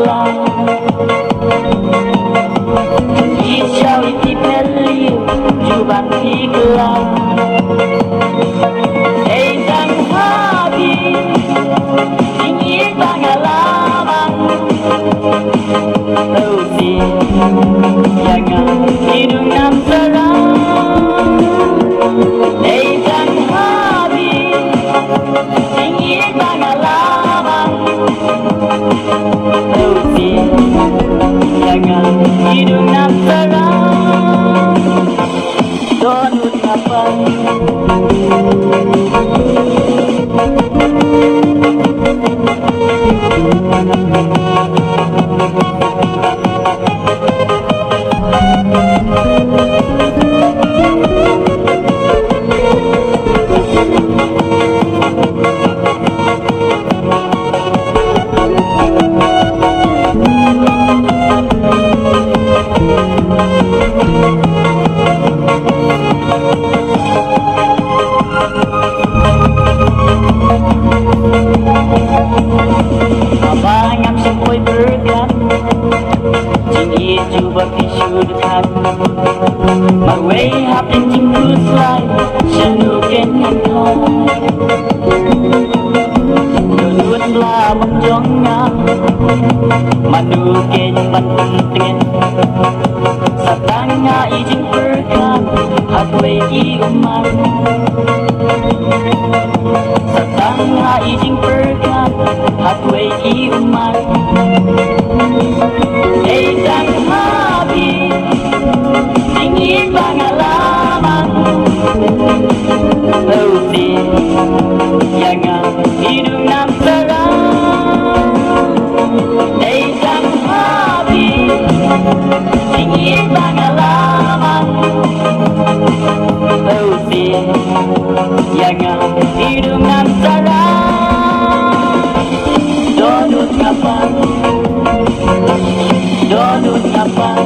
gelang. Hijau iti pelil juban di gelang. Edan habis ingin pengalaman. Usi jangan hidungan terang. Edan habis ingin pengalaman. Usi jangan hidungan terang. Donut apa? Abang am semboy bergan Jinggi juba pisudkan Marway hapin jingkus lai Senuken hantong Nunut la menjongang Manuken bantengen Satanga ijing bergan Hatway iuman Satanga ijing bergan Hatway iuman Edan habis ingin pengalaman. Usi jangan hidungan terang. Edan habis ingin pengalaman. Usi jangan hidungan terang. Donut kapan? Donut kapan?